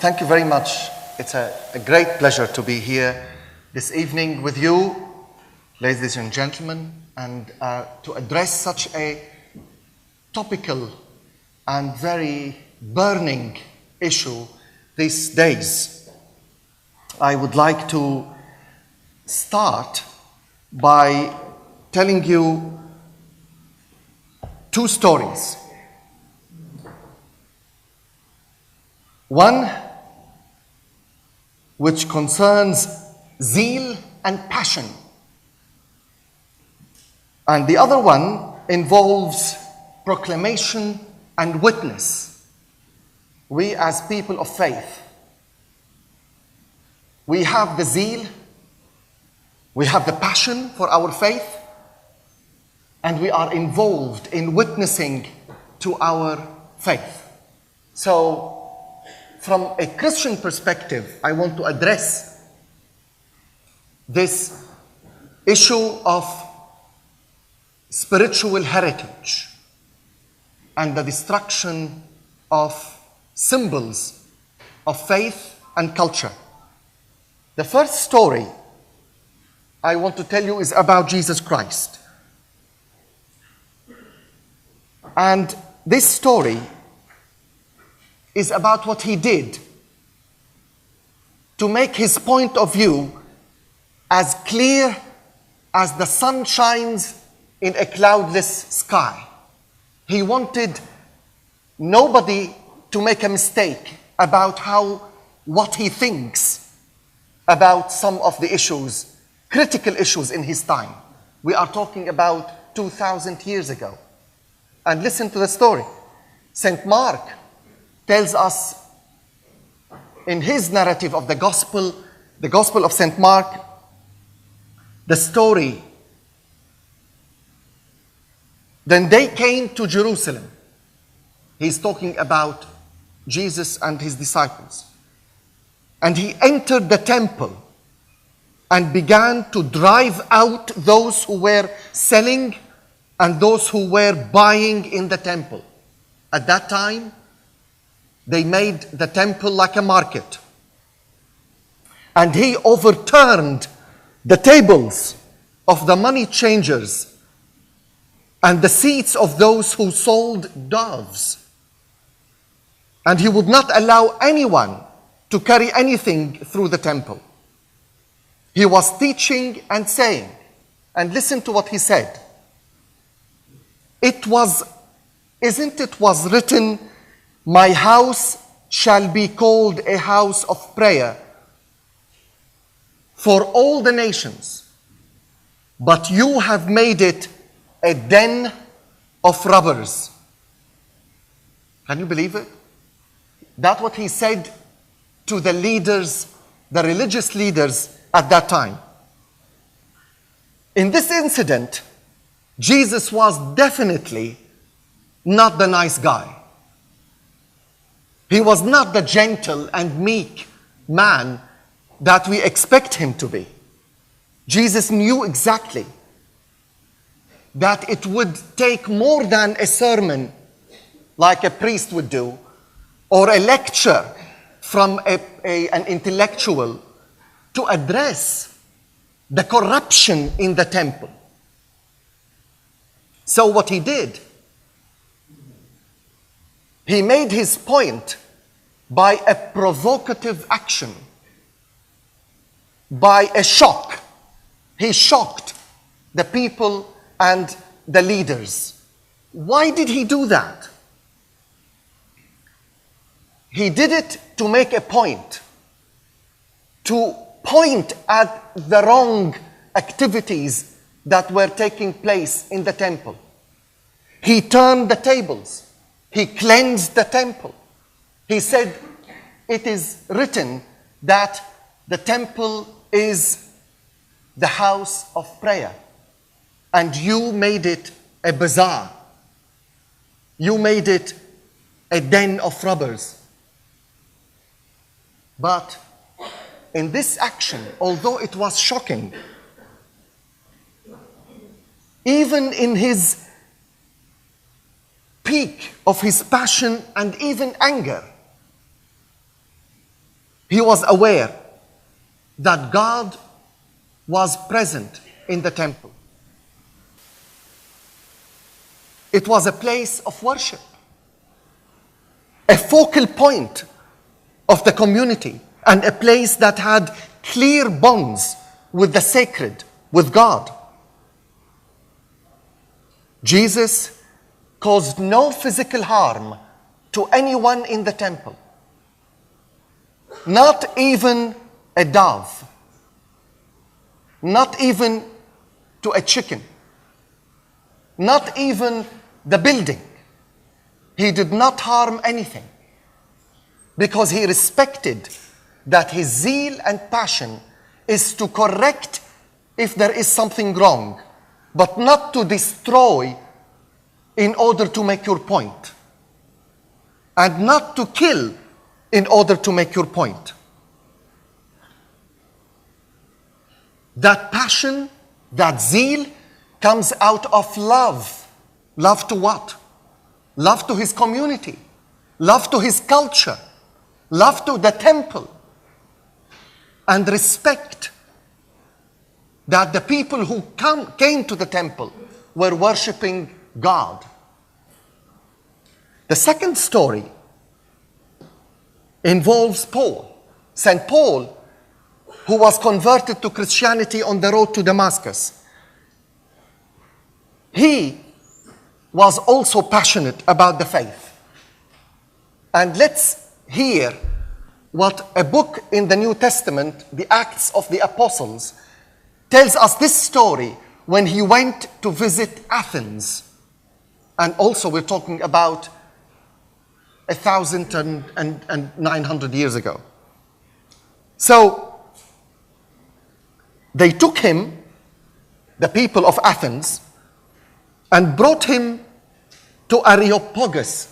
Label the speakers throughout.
Speaker 1: Thank you very much. It's a great pleasure to be here this evening with you, ladies and gentlemen, and to address such a topical and very burning issue these days. I would like to start by telling you two stories. One which concerns zeal and passion, and the other one involves proclamation and witness. We as people of faith, we have the zeal, we have the passion for our faith, and we are involved in witnessing to our faith. So, from a Christian perspective, I want to address this issue of spiritual heritage and the destruction of symbols of faith and culture. The first story I want to tell you is about Jesus Christ. And this story is about what he did to make his point of view as clear as the sun shines in a cloudless sky. He wanted nobody to make a mistake about what he thinks about some of the issues, critical issues in his time. We are talking about 2,000 years ago. And listen to the story. St. Mark tells us in his narrative of the Gospel of St. Mark, the story. Then they came to Jerusalem. He's talking about Jesus and his disciples. And he entered the temple and began to drive out those who were selling and those who were buying in the temple. At that time, they made the temple like a market. And he overturned the tables of the money changers and the seats of those who sold doves. And he would not allow anyone to carry anything through the temple. He was teaching and saying, and listen to what he said. It was written, "My house shall be called a house of prayer for all the nations, but you have made it a den of robbers." Can you believe it? That's what he said to the leaders, the religious leaders at that time. In this incident, Jesus was definitely not the nice guy. He was not the gentle and meek man that we expect him to be. Jesus knew exactly that it would take more than a sermon like a priest would do, or a lecture from an intellectual to address the corruption in the temple. So what he did, he made his point by a provocative action, by a shock. He shocked the people and the leaders. Why did he do that? He did it to make a point, to point at the wrong activities that were taking place in the temple. He turned the tables. He cleansed the temple. He said, it is written that the temple is the house of prayer, and you made it a bazaar. You made it a den of robbers. But in this action, although it was shocking, even in his peak of his passion and even anger, He was aware that God was present in the temple. It was a place of worship, a focal point of the community, and a place that had clear bonds with the sacred, with God. Jesus caused no physical harm to anyone in the temple, not even a dove, not even to a chicken, not even the building. He did not harm anything because he respected that his zeal and passion is to correct if there is something wrong, but not to destroy in order to make your point, and not to kill in order to make your point. That passion, that zeal comes out of love. Love to what? Love to his community, love to his culture, love to the temple, and respect that the people who came to the temple were worshiping God. The second story involves Paul, St. Paul, who was converted to Christianity on the road to Damascus. He was also passionate about the faith. And let's hear what a book in the New Testament, the Acts of the Apostles, tells us this story when he went to visit Athens. And also we're talking about 1,900 years ago. So they took him, the people of Athens, and brought him to Areopagus.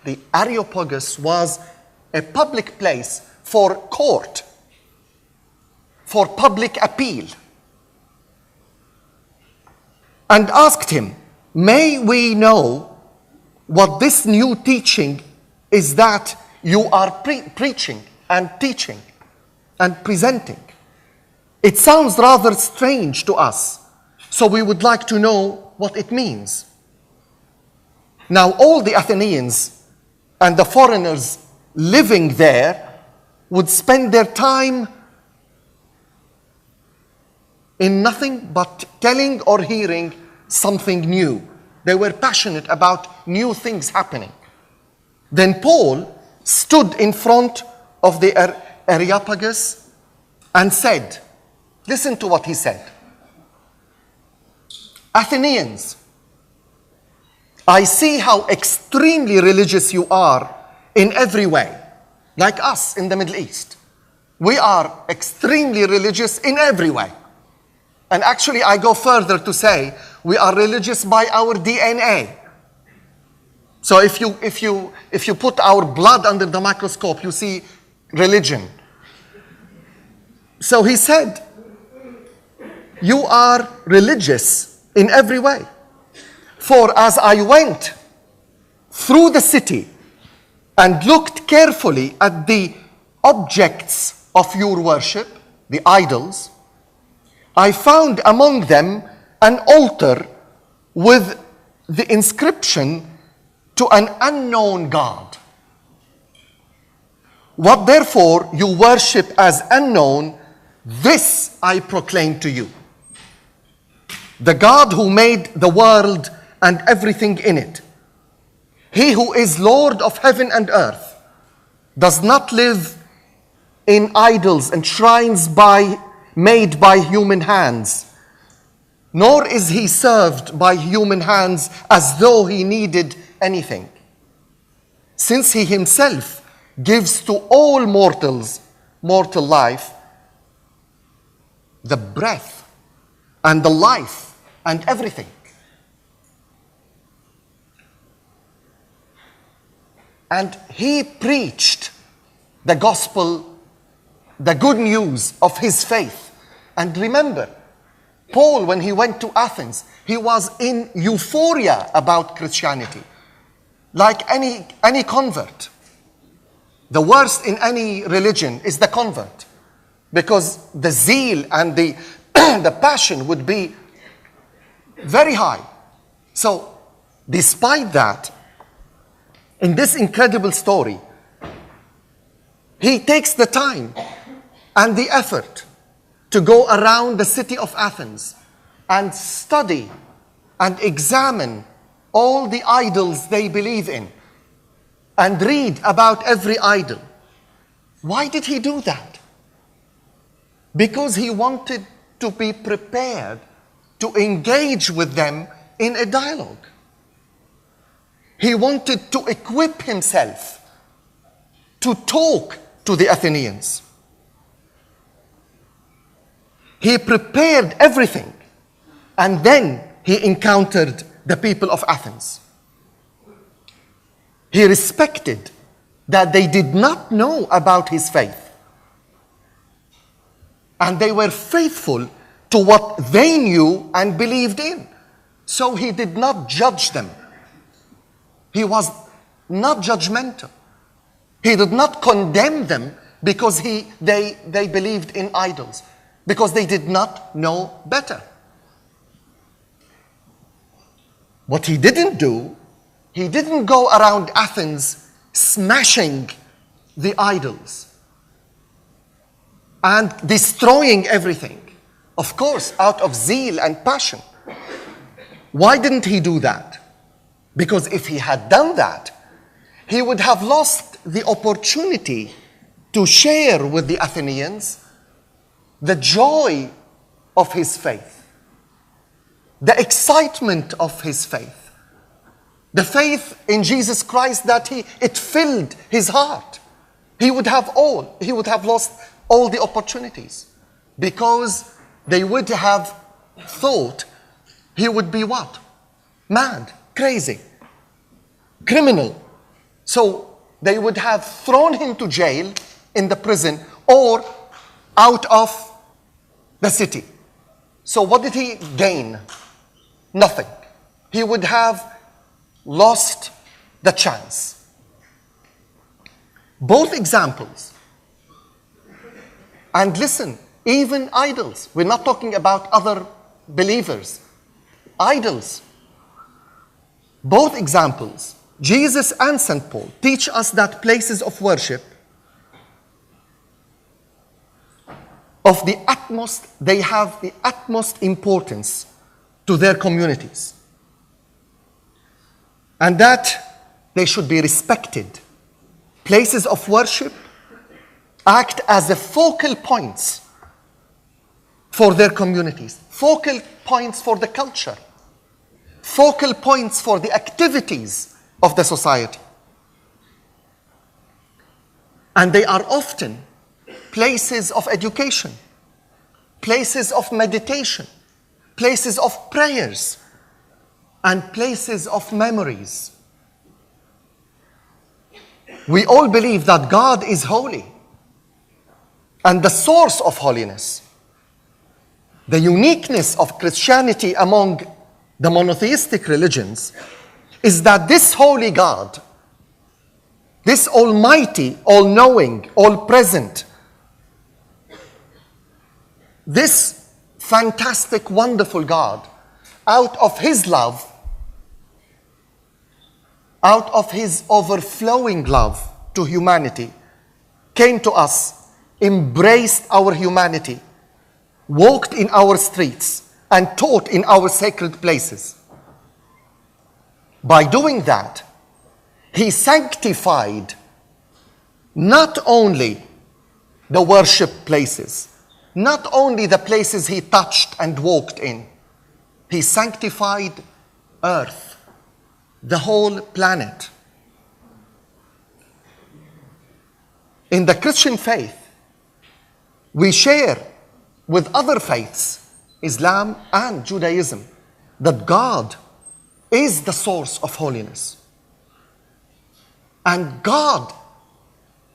Speaker 1: The Areopagus was a public place for court, for public appeal, and asked him, "May we know what this new teaching is that you are preaching and teaching and presenting? It sounds rather strange to us, so we would like to know what it means." Now, all the Athenians and the foreigners living there would spend their time in nothing but telling or hearing something new. They were passionate about new things happening. Then Paul stood in front of the Areopagus and said, listen to what he said. "Athenians, I see how extremely religious you are in every way, like us in the Middle East. We are extremely religious in every way. And actually, I go further to say we are religious by our DNA. So if you put our blood under the microscope, you see religion." So he said, "You are religious in every way. For as I went through the city and looked carefully at the objects of your worship, the idols, I found among them an altar with the inscription to an unknown God. What therefore you worship as unknown, this I proclaim to you. The God who made the world and everything in it, he who is Lord of heaven and earth, does not live in idols and shrines made by human hands, nor is he served by human hands as though he needed anything, since he himself gives to all mortals mortal life, the breath and the life and everything. And he preached the gospel, the good news of his faith. And remember, Paul, when he went to Athens, he was in euphoria about Christianity, like any convert. The worst in any religion is the convert, because the zeal and the, the passion would be very high. So, despite that, in this incredible story, he takes the time and the effort to go around the city of Athens and study and examine all the idols they believe in and read about every idol. Why did he do that? Because he wanted to be prepared to engage with them in a dialogue. He wanted to equip himself to talk to the Athenians. He prepared everything, and then he encountered the people of Athens. He respected that they did not know about his faith, and they were faithful to what they knew and believed in. So he did not judge them. He was not judgmental. He did not condemn them because they believed in idols, because they did not know better. What he didn't do, he didn't go around Athens smashing the idols and destroying everything. Of course, out of zeal and passion. Why didn't he do that? Because if he had done that, he would have lost the opportunity to share with the Athenians the joy of his faith, the excitement of his faith, the faith in Jesus Christ that it filled his heart. He would have lost all the opportunities, because they would have thought he would be what? Mad, crazy, criminal. So they would have thrown him to jail, in the prison, or out of the city. So what did he gain? Nothing. He would have lost the chance. Both examples. And listen, even idols. We're not talking about other believers. Idols. Both examples, Jesus and St. Paul, teach us that places of worship they have the utmost importance to their communities, and that they should be respected. Places of worship act as the focal points for their communities, focal points for the culture, focal points for the activities of the society. And they are often places of education, places of meditation, places of prayers, and places of memories. We all believe that God is holy and the source of holiness. The uniqueness of Christianity among the monotheistic religions is that this holy God, this almighty, all-knowing, all-present, this fantastic, wonderful God, out of his love, out of his overflowing love to humanity, came to us, embraced our humanity, walked in our streets, and taught in our sacred places. By doing that, he sanctified not only the worship places, not only the places he touched and walked in, he sanctified earth, the whole planet. In the Christian faith, we share with other faiths, Islam and Judaism, that God is the source of holiness. And God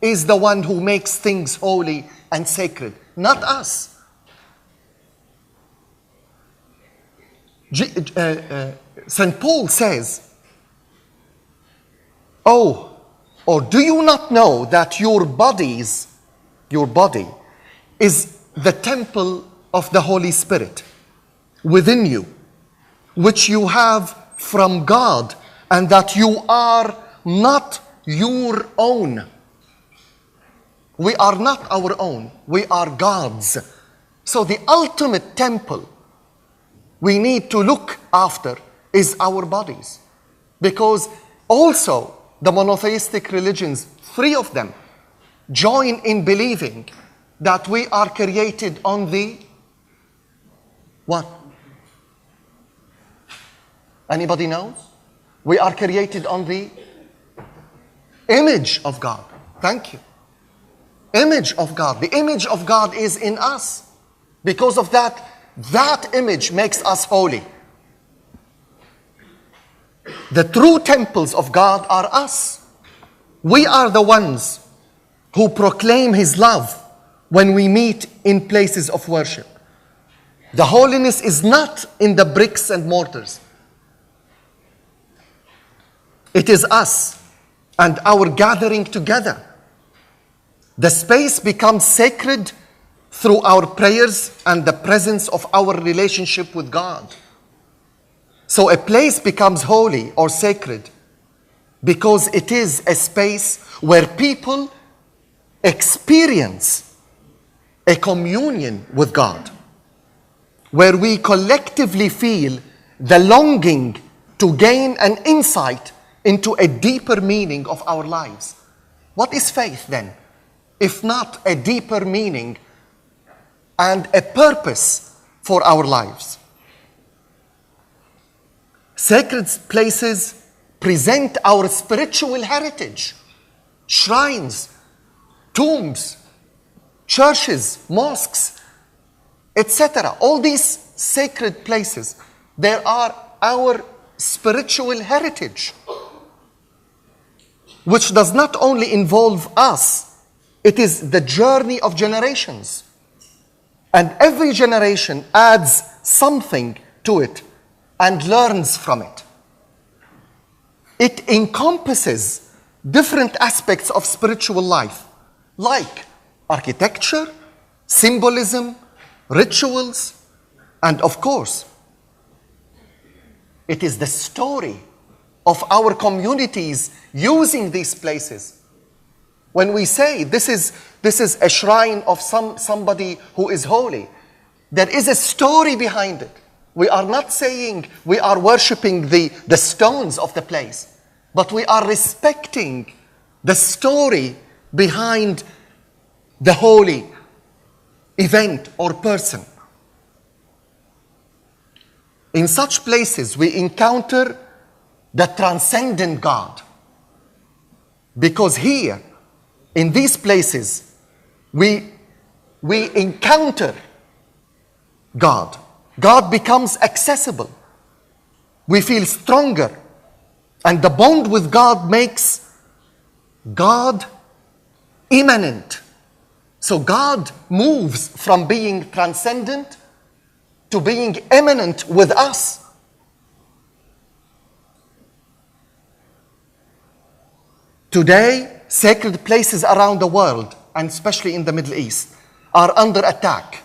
Speaker 1: is the one who makes things holy and sacred, not us. St. Paul says, "Oh, Or do you not know that your body is the temple of the Holy Spirit within you, which you have from God, and that you are not your own? We are not our own. We are God's. So the ultimate temple we need to look after is our bodies. Because also the monotheistic religions, 3 of them, join in believing that we are created on the what? Anybody knows? We are created on the image of God. Thank you. Image of God. The image of God is in us. Because of that, that image makes us holy. The true temples of God are us. We are the ones who proclaim His love when we meet in places of worship. The holiness is not in the bricks and mortars. It is us and our gathering together. The space becomes sacred through our prayers and the presence of our relationship with God. So a place becomes holy or sacred because it is a space where people experience a communion with God, where we collectively feel the longing to gain an insight into a deeper meaning of our lives. What is faith then, if not a deeper meaning and a purpose for our lives? Sacred places present our spiritual heritage. Shrines, tombs, churches, mosques, etc. All these sacred places, they are our spiritual heritage, which does not only involve us, it is the journey of generations. And every generation adds something to it and learns from it. It encompasses different aspects of spiritual life, like architecture, symbolism, rituals, and of course, it is the story of our communities using these places. When we say this is a shrine of somebody who is holy, there is a story behind it. We are not saying we are worshipping the stones of the place, but we are respecting the story behind the holy event or person. In such places, we encounter the transcendent God. Because here, in these places, we encounter God. God becomes accessible. We feel stronger. And the bond with God makes God immanent. So God moves from being transcendent to being immanent with us. Today, sacred places around the world, and especially in the Middle East, are under attack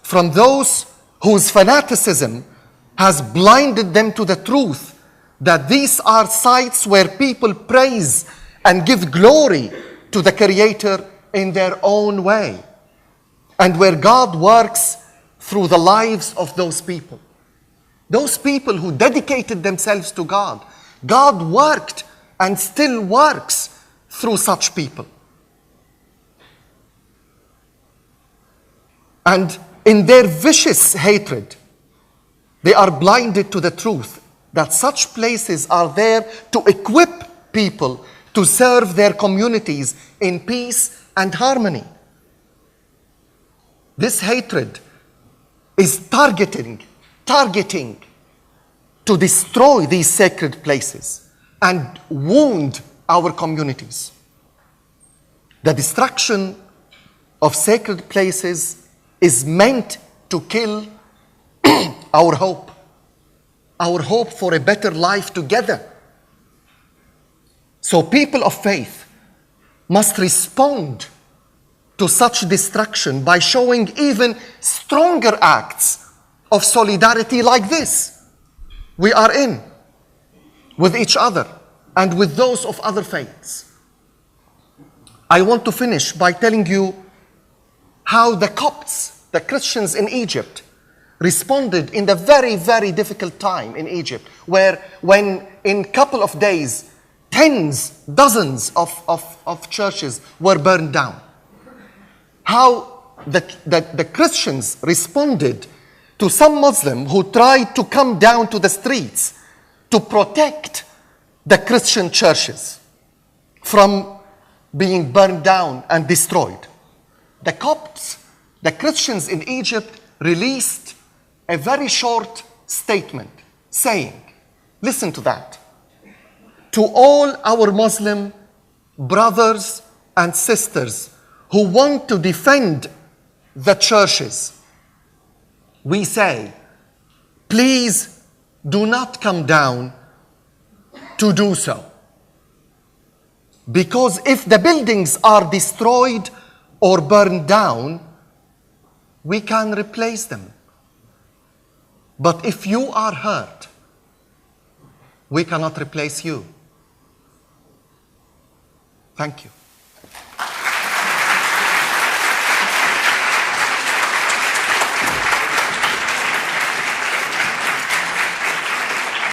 Speaker 1: from those whose fanaticism has blinded them to the truth that these are sites where people praise and give glory to the Creator in their own way, and where God works through the lives of those people. Those people who dedicated themselves to God, God worked and still works through such people. And in their vicious hatred, they are blinded to the truth that such places are there to equip people to serve their communities in peace and harmony. This hatred is targeting to destroy these sacred places and wound our communities. The destruction of sacred places is meant to kill our hope for a better life together. So people of faith must respond to such destruction by showing even stronger acts of solidarity like this we are in with each other and with those of other faiths. I want to finish by telling you how the Copts, the Christians in Egypt, responded in the very, very difficult time in Egypt, where when in a couple of days, dozens of churches were burned down. How the Christians responded to some Muslim who tried to come down to the streets to protect the Christian churches from being burned down and destroyed. The Copts, the Christians in Egypt, released a very short statement saying, listen to that, to all our Muslim brothers and sisters who want to defend the churches, we say, please do not come down to do so. Because if the buildings are destroyed or burned down, we can replace them. But if you are hurt, we cannot replace you. Thank you.